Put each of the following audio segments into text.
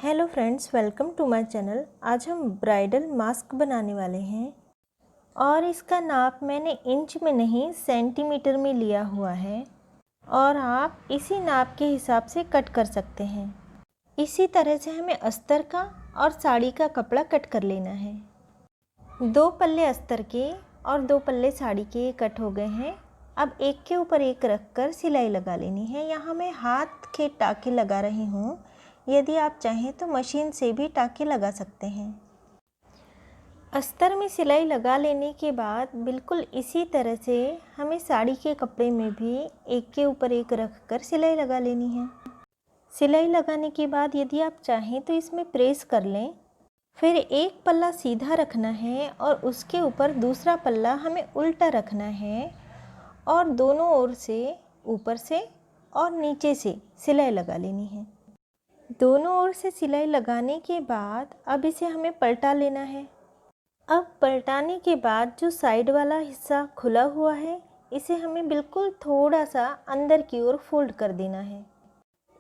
Hello friends, welcome to my channel. आज हम bridal mask बनाने वाले हैं और इसका नाप मैंने इंच में नहीं सेंटीमीटर में लिया हुआ है और आप इसी नाप के हिसाब से कट कर सकते हैं। इसी तरह से हमें अस्तर का और साड़ी का कपड़ा कट कर लेना है। 2 पल्ले अस्तर के और 2 पल्ले साड़ी के कट हो गए हैं। अब एक के ऊपर एक रख कर सिलाई लगा लेनी है। यहाँ मैं हाथ के टाँके लगा रही हूँ। यदि आप चाहें तो मशीन से भी टाँके लगा सकते हैं। अस्तर में सिलाई लगा लेने के बाद बिल्कुल इसी तरह से हमें साड़ी के कपड़े में भी एक के ऊपर एक रख कर सिलाई लगा लेनी है। सिलाई लगाने के बाद यदि आप चाहें तो इसमें प्रेस कर लें। फिर एक पल्ला सीधा रखना है और उसके ऊपर दूसरा पल्ला हमें उल्टा रखना है और दोनों ओर से ऊपर से और नीचे से सिलाई लगा लेनी है। दोनों ओर से सिलाई लगाने के बाद अब इसे हमें पलटा लेना है। अब पलटाने के बाद जो साइड वाला हिस्सा खुला हुआ है इसे हमें बिल्कुल थोड़ा सा अंदर की ओर फोल्ड कर देना है।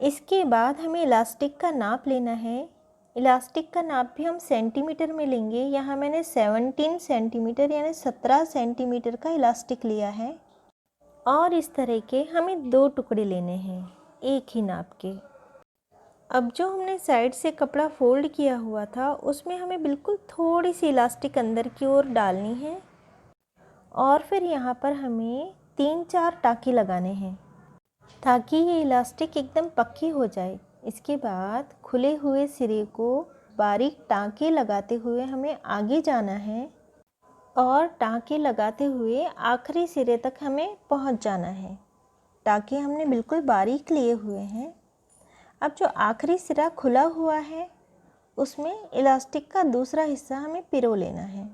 इसके बाद हमें इलास्टिक का नाप लेना है। इलास्टिक का नाप भी हम सेंटीमीटर में लेंगे। यहाँ मैंने 17 सेंटीमीटर यानी 17 सेंटीमीटर का इलास्टिक लिया है और इस तरह के हमें 2 टुकड़े लेने हैं एक ही नाप के। अब जो हमने साइड से कपड़ा फोल्ड किया हुआ था उसमें हमें बिल्कुल थोड़ी सी इलास्टिक अंदर की ओर डालनी है और फिर यहाँ पर हमें 3-4 टाँके लगाने हैं ताकि ये इलास्टिक एकदम पक्की हो जाए। इसके बाद खुले हुए सिरे को बारीक टाँके लगाते हुए हमें आगे जाना है और टाँके लगाते हुए आखिरी सिरे तक हमें पहुँच जाना है। टाँके हमने बिल्कुल बारीक लिए हुए हैं। अब जो आखिरी सिरा खुला हुआ है उसमें इलास्टिक का दूसरा हिस्सा हमें पिरो लेना है।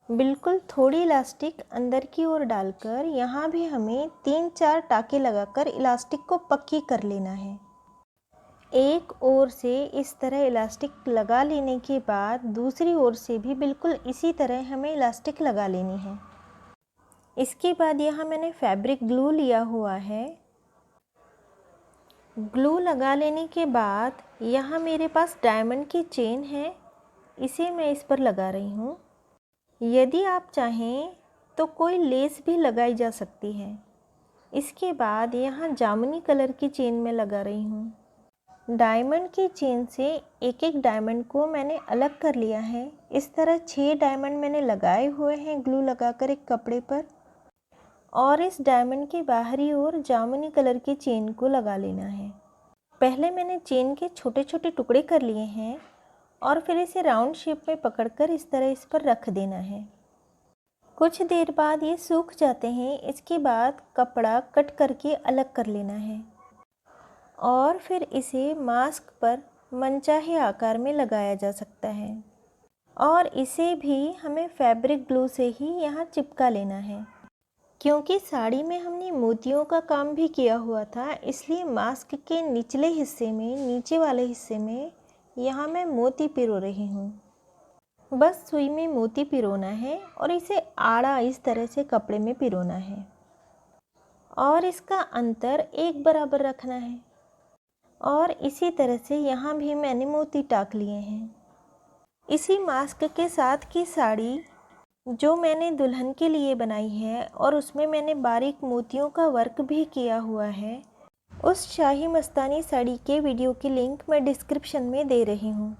बिल्कुल थोड़ी इलास्टिक अंदर की ओर डालकर यहाँ भी हमें 3-4 टाँके लगाकर इलास्टिक को पक्की कर लेना है। एक ओर से इस तरह इलास्टिक लगा लेने के बाद दूसरी ओर से भी बिल्कुल इसी तरह हमें इलास्टिक लगा लेनी है। इसके बाद यहाँ मैंने फैब्रिक ग्लू लिया हुआ है। ग्लू लगा लेने के बाद यहाँ मेरे पास डायमंड की चेन है, इसे मैं इस पर लगा रही हूँ। यदि आप चाहें तो कोई लेस भी लगाई जा सकती है। इसके बाद यहाँ जामुनी कलर की चेन में लगा रही हूँ। डायमंड की चेन से एक एक डायमंड को मैंने अलग कर लिया है। इस तरह 6 डायमंड मैंने लगाए हुए हैं ग्लू लगाकर एक कपड़े पर और इस डायमंड के बाहरी ओर जामुनी कलर की चेन को लगा लेना है। पहले मैंने चेन के छोटे छोटे टुकड़े कर लिए हैं और फिर इसे राउंड शेप में पकड़कर इस तरह इस पर रख देना है। कुछ देर बाद ये सूख जाते हैं। इसके बाद कपड़ा कट करके अलग कर लेना है और फिर इसे मास्क पर मनचाहे आकार में लगाया जा सकता है और इसे भी हमें फैब्रिक ग्लू से ही यहाँ चिपका लेना है। क्योंकि साड़ी में हमने मोतियों का काम भी किया हुआ था इसलिए मास्क के निचले हिस्से में, नीचे वाले हिस्से में यहाँ मैं मोती पिरो रही हूँ। बस सुई में मोती पिरोना है और इसे आड़ा इस तरह से कपड़े में पिरोना है और इसका अंतर एक बराबर रखना है और इसी तरह से यहाँ भी मैंने मोती टाक लिए हैं। इसी मास्क के साथ की साड़ी जो मैंने दुल्हन के लिए बनाई है और उसमें मैंने बारीक मोतियों का वर्क भी किया हुआ है, उस शाही मस्तानी साड़ी के वीडियो की लिंक मैं डिस्क्रिप्शन में दे रही हूँ।